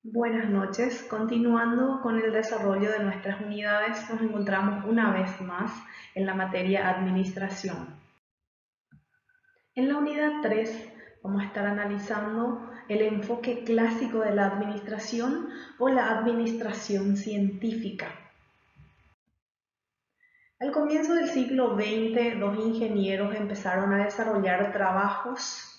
Buenas noches. Continuando con el desarrollo de nuestras unidades, nos encontramos una vez más en la materia administración. En la unidad 3 vamos a estar analizando el enfoque clásico de la administración o la administración científica. Al comienzo del siglo XX, dos ingenieros empezaron a desarrollar trabajos.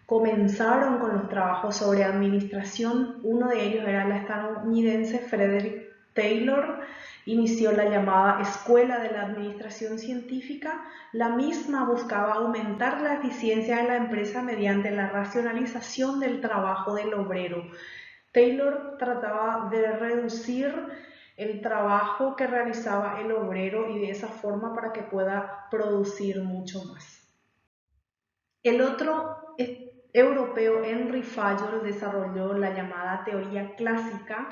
Comenzaron con los trabajos sobre administración. Uno de ellos era el estadounidense Frederick Taylor. Inició la llamada Escuela de la Administración Científica. La misma buscaba aumentar la eficiencia de la empresa mediante la racionalización del trabajo del obrero. Taylor trataba de reducir el trabajo que realizaba el obrero y de esa forma para que pueda producir mucho más. El otro europeo, Henry Fayol, desarrolló la llamada teoría clásica,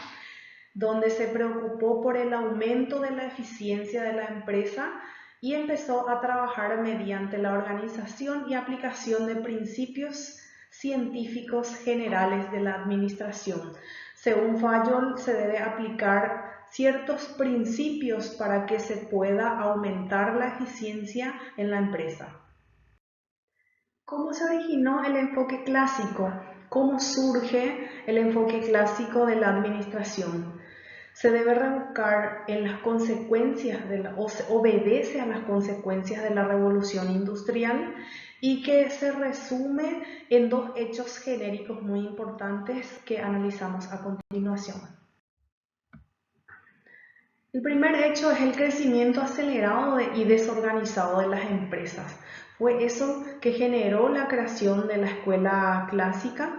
donde se preocupó por el aumento de la eficiencia de la empresa y empezó a trabajar mediante la organización y aplicación de principios científicos generales de la administración. Según Fayol, se debe aplicar ciertos principios para que se pueda aumentar la eficiencia en la empresa. ¿Cómo se originó el enfoque clásico? ¿Cómo surge el enfoque clásico de la administración? Se debe revocar en las consecuencias o se obedece a las consecuencias de la revolución industrial y que se resume en dos hechos genéricos muy importantes que analizamos a continuación. El primer hecho es el crecimiento acelerado y desorganizado de las empresas. Fue eso que generó la creación de la escuela clásica.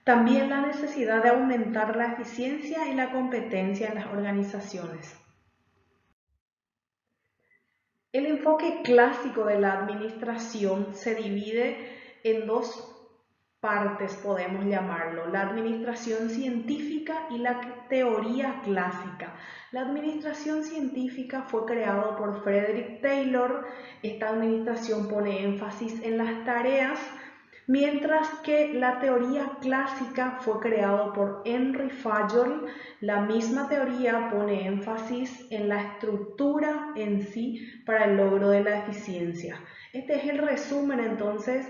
También la necesidad de aumentar la eficiencia y la competencia en las organizaciones. El enfoque clásico de la administración se divide en dos partes, podemos llamarlo, la administración científica y la teoría clásica. La administración científica fue creada por Frederick Taylor. Esta administración pone énfasis en las tareas, mientras que la teoría clásica fue creada por Henry Fayol. La misma teoría pone énfasis en la estructura en sí para el logro de la eficiencia. Este es el resumen entonces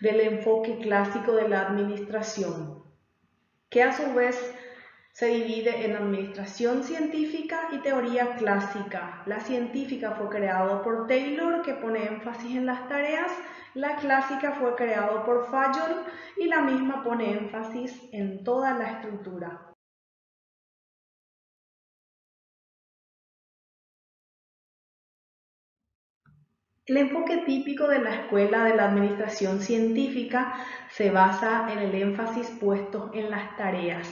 del enfoque clásico de la administración, que a su vez se divide en administración científica y teoría clásica. La científica fue creada por Taylor, que pone énfasis en las tareas. La clásica fue creada por Fayol y la misma pone énfasis en toda la estructura. El enfoque típico de la escuela de la administración científica se basa en el énfasis puesto en las tareas.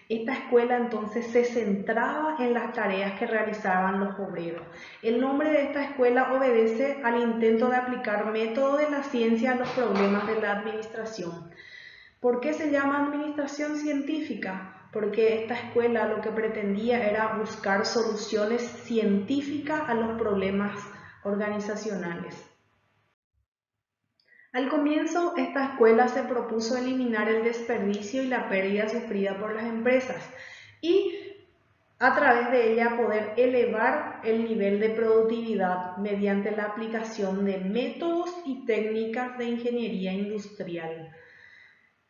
Esta escuela entonces se centraba en las tareas que realizaban los obreros. El nombre de esta escuela obedece al intento de aplicar métodos de la ciencia a los problemas de la administración. ¿Por qué se llama administración científica? Porque esta escuela lo que pretendía era buscar soluciones científicas a los problemas organizacionales. Al comienzo, esta escuela se propuso eliminar el desperdicio y la pérdida sufrida por las empresas y a través de ella poder elevar el nivel de productividad mediante la aplicación de métodos y técnicas de ingeniería industrial.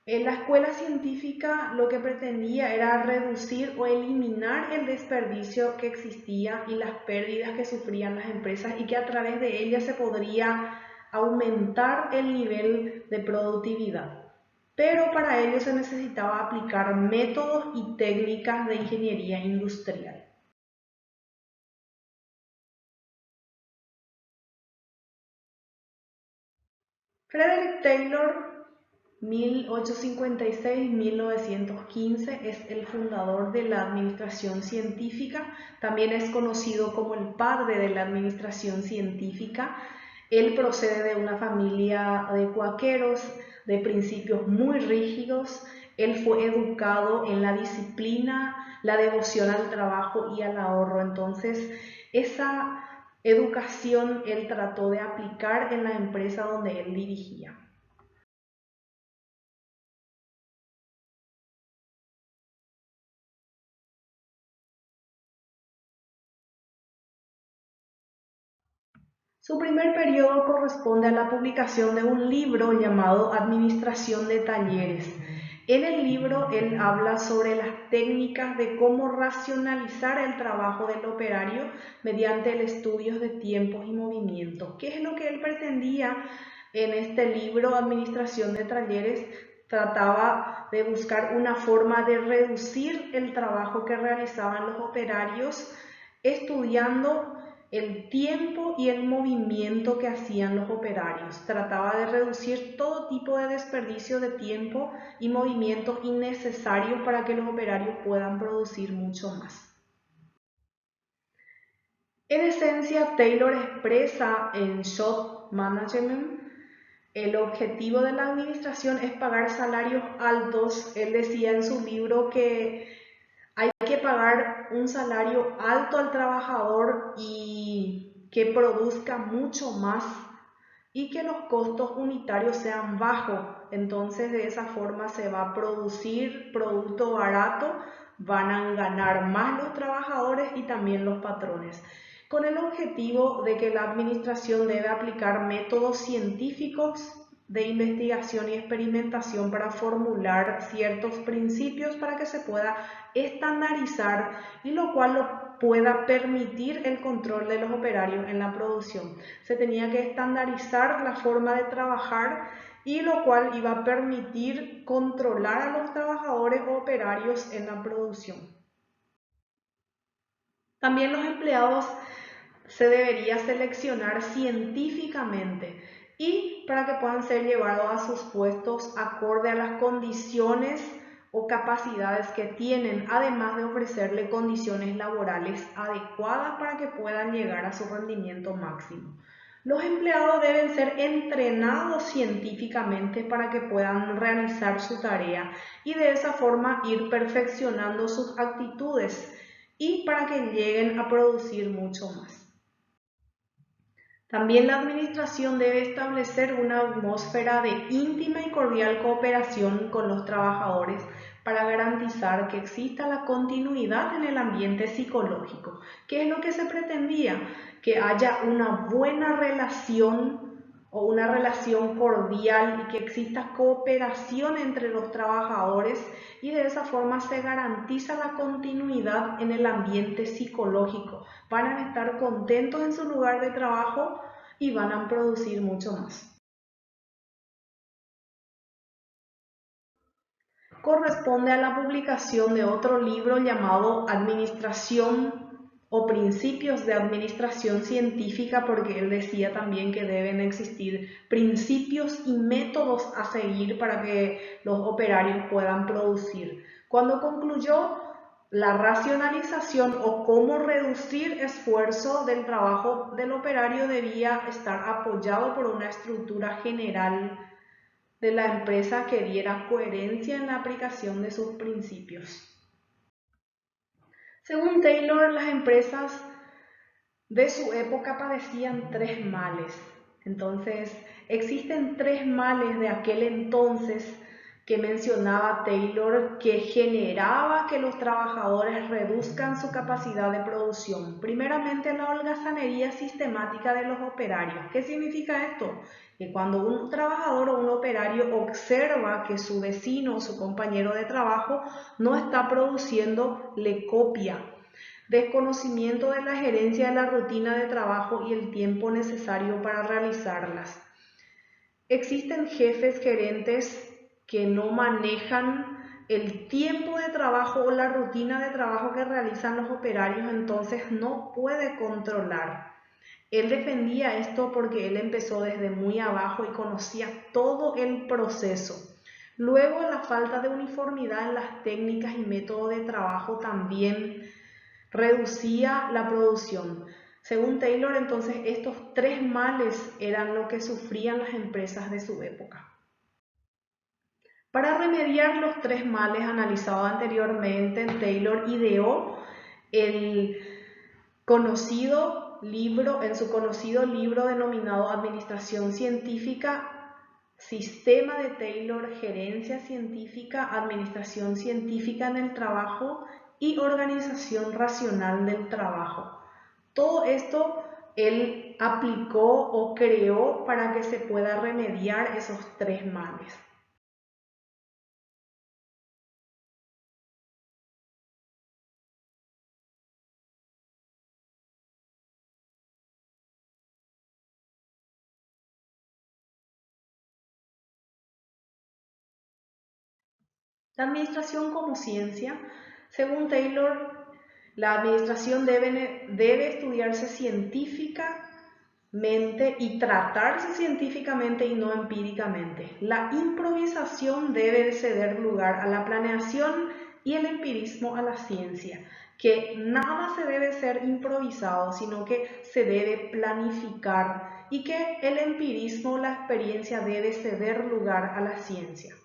En la escuela científica lo que pretendía era reducir o eliminar el desperdicio que existía y las pérdidas que sufrían las empresas y que a través de ellas se podría aumentar el nivel de productividad. Pero para ello se necesitaba aplicar métodos y técnicas de ingeniería industrial. Frederick Taylor, 1856-1915, es el fundador de la administración científica. También es conocido como el padre de la administración científica. Él procede de una familia de cuáqueros, de principios muy rígidos. Él fue educado en la disciplina, la devoción al trabajo y al ahorro. Entonces, esa educación él trató de aplicar en la empresa donde él dirigía. Su primer periodo corresponde a la publicación de un libro llamado Administración de Talleres. En el libro él habla sobre las técnicas de cómo racionalizar el trabajo del operario mediante el estudio de tiempos y movimientos. ¿Qué es lo que él pretendía en este libro, Administración de Talleres? Trataba de buscar una forma de reducir el trabajo que realizaban los operarios estudiando el tiempo y el movimiento que hacían los operarios. Trataba de reducir todo tipo de desperdicio de tiempo y movimientos innecesarios para que los operarios puedan producir mucho más. En esencia, Taylor expresa en Shop Management el objetivo de la administración es pagar salarios altos. Él decía en su libro que hay que pagar un salario alto al trabajador y que produzca mucho más y que los costos unitarios sean bajos. Entonces de esa forma se va a producir producto barato, van a ganar más los trabajadores y también los patrones, con el objetivo de que la administración debe aplicar métodos científicos de investigación y experimentación para formular ciertos principios para que se pueda estandarizar y lo cual pueda permitir el control de los operarios en la producción. Se tenía que estandarizar la forma de trabajar y lo cual iba a permitir controlar a los trabajadores o operarios en la producción. También los empleados se debería seleccionar científicamente y para que puedan ser llevados a sus puestos acorde a las condiciones o capacidades que tienen, además de ofrecerle condiciones laborales adecuadas para que puedan llegar a su rendimiento máximo. Los empleados deben ser entrenados científicamente para que puedan realizar su tarea y de esa forma ir perfeccionando sus actitudes y para que lleguen a producir mucho más. También la administración debe establecer una atmósfera de íntima y cordial cooperación con los trabajadores para garantizar que exista la continuidad en el ambiente psicológico. ¿Qué es lo que se pretendía? Que haya una buena relación o una relación cordial y que exista cooperación entre los trabajadores y de esa forma se garantiza la continuidad en el ambiente psicológico. Van a estar contentos en su lugar de trabajo y van a producir mucho más. Corresponde a la publicación de otro libro llamado Administración o Principios de Administración Científica, porque él decía también que deben existir principios y métodos a seguir para que los operarios puedan producir. Cuando concluyó la racionalización o cómo reducir esfuerzo del trabajo del operario debía estar apoyado por una estructura general de la empresa que diera coherencia en la aplicación de sus principios. Según Taylor, las empresas de su época padecían tres males. Entonces, existen tres males de aquel entonces que mencionaba Taylor que generaba que los trabajadores reduzcan su capacidad de producción. Primeramente, la holgazanería sistemática de los operarios. ¿Qué significa esto? Que cuando un trabajador o un operario observa que su vecino o su compañero de trabajo no está produciendo, le copia. Desconocimiento de la gerencia de la rutina de trabajo y el tiempo necesario para realizarlas. Existen jefes, gerentes que no manejan el tiempo de trabajo o la rutina de trabajo que realizan los operarios, entonces no puede controlar. Él defendía esto porque él empezó desde muy abajo y conocía todo el proceso. Luego, la falta de uniformidad en las técnicas y métodos de trabajo también reducía la producción. Según Taylor, entonces, estos tres males eran lo que sufrían las empresas de su época. Para remediar los tres males analizados anteriormente, Taylor ideó el conocido libro, en su conocido libro denominado Administración Científica, Sistema de Taylor, Gerencia Científica, Administración Científica en el Trabajo y Organización Racional del Trabajo. Todo esto él aplicó o creó para que se pueda remediar esos tres males. La administración como ciencia, según Taylor, la administración debe estudiarse científicamente y tratarse científicamente y no empíricamente. La improvisación debe ceder lugar a la planeación y el empirismo a la ciencia, que nada se debe ser improvisado, sino que se debe planificar y que el empirismo, la experiencia, debe ceder lugar a la ciencia.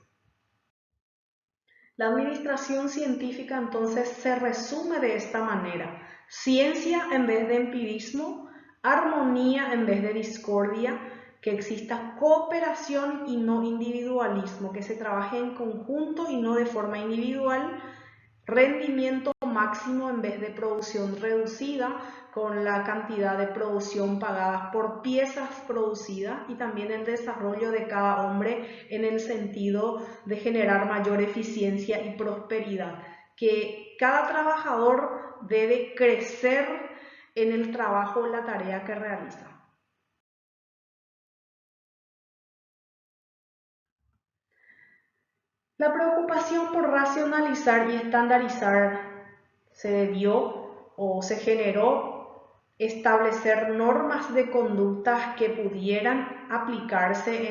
La administración científica entonces se resume de esta manera: ciencia en vez de empirismo, armonía en vez de discordia, que exista cooperación y no individualismo, que se trabaje en conjunto y no de forma individual, rendimiento máximo en vez de producción reducida, con la cantidad de producción pagadas por piezas producidas, y también el desarrollo de cada hombre en el sentido de generar mayor eficiencia y prosperidad, que cada trabajador debe crecer en el trabajo o la tarea que realiza. La preocupación por racionalizar y estandarizar se debió o se generó establecer normas de conductas que pudieran aplicarse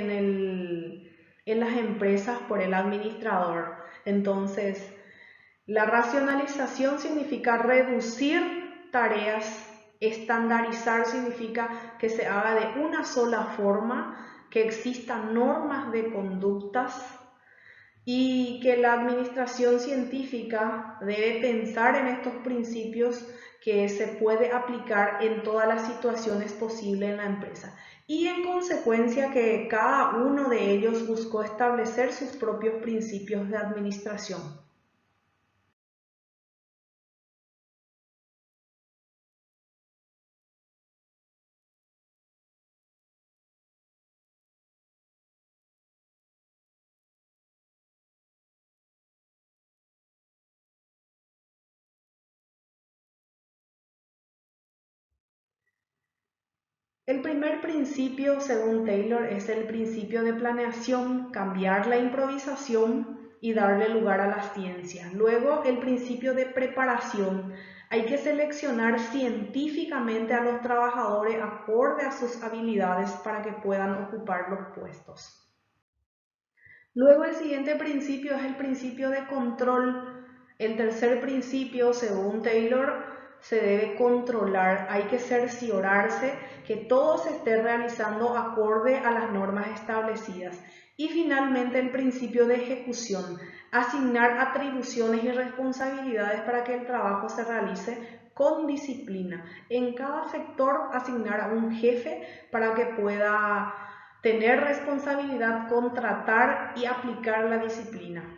en las empresas por el administrador. Entonces, la racionalización significa reducir tareas, estandarizar significa que se haga de una sola forma, que existan normas de conductas y que la administración científica debe pensar en estos principios que se puede aplicar en todas las situaciones posibles en la empresa. Y en consecuencia que cada uno de ellos buscó establecer sus propios principios de administración. El primer principio, según Taylor, es el principio de planeación, cambiar la improvisación y darle lugar a la ciencia. Luego, el principio de preparación. Hay que seleccionar científicamente a los trabajadores acorde a sus habilidades para que puedan ocupar los puestos. Luego, el siguiente principio es el principio de control. El tercer principio, según Taylor, se debe controlar. Hay que cerciorarse que todo se esté realizando acorde a las normas establecidas. Y finalmente, el principio de ejecución. Asignar atribuciones y responsabilidades para que el trabajo se realice con disciplina. En cada sector, asignar a un jefe para que pueda tener responsabilidad, contratar y aplicar la disciplina.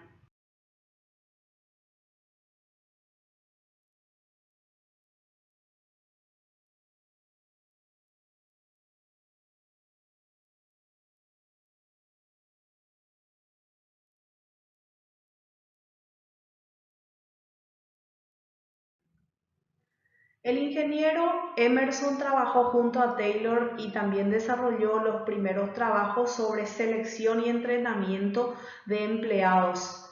El ingeniero Emerson trabajó junto a Taylor y también desarrolló los primeros trabajos sobre selección y entrenamiento de empleados.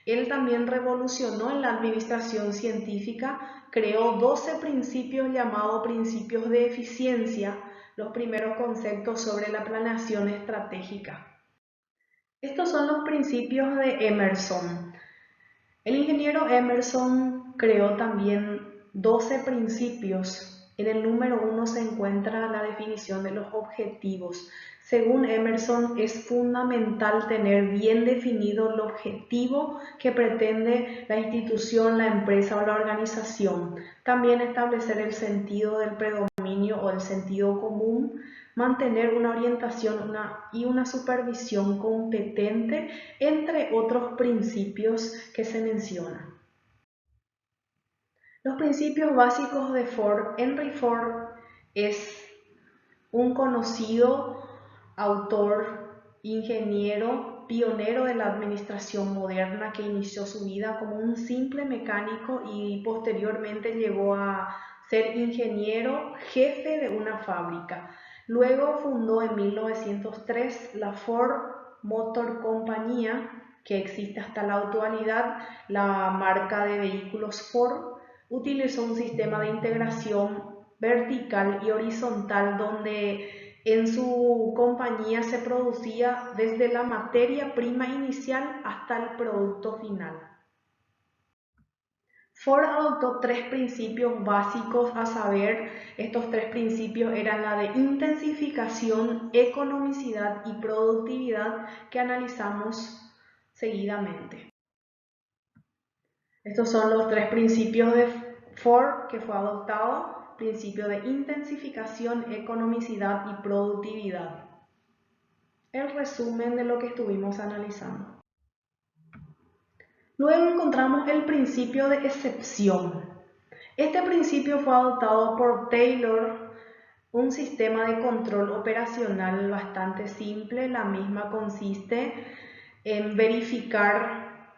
Él también revolucionó en la administración científica, creó 12 principios llamados principios de eficiencia, los primeros conceptos sobre la planeación estratégica. Estos son los principios de Emerson. El ingeniero Emerson creó también 12 principios. En el número 1 se encuentra la definición de los objetivos. Según Emerson, es fundamental tener bien definido el objetivo que pretende la institución, la empresa o la organización. También establecer el sentido del predominio o el sentido común, mantener una orientación y una supervisión competente, entre otros principios que se mencionan. Los principios básicos de Ford, Henry Ford, es un conocido autor, ingeniero, pionero de la administración moderna que inició su vida como un simple mecánico y posteriormente llegó a ser ingeniero, jefe de una fábrica. Luego fundó en 1903 la Ford Motor Compañía, que existe hasta la actualidad. La marca de vehículos Ford utilizó un sistema de integración vertical y horizontal donde en su compañía se producía desde la materia prima inicial hasta el producto final. Ford adoptó tres principios básicos, a saber, estos tres principios eran la de intensificación, economicidad y productividad, que analizamos seguidamente. Estos son los tres principios de Ford que fue adoptado: principio de intensificación, economicidad y productividad. El resumen de lo que estuvimos analizando. Luego encontramos el principio de excepción. Este principio fue adoptado por Taylor, un sistema de control operacional bastante simple. La misma consiste en verificar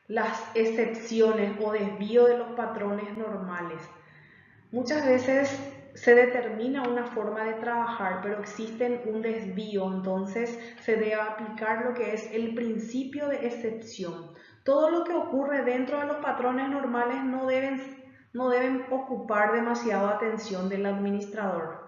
las excepciones o desvío de los patrones normales. Muchas veces se determina una forma de trabajar, pero existe un desvío, entonces se debe aplicar lo que es el principio de excepción. Todo lo que ocurre dentro de los patrones normales no deben ocupar demasiada atención del administrador.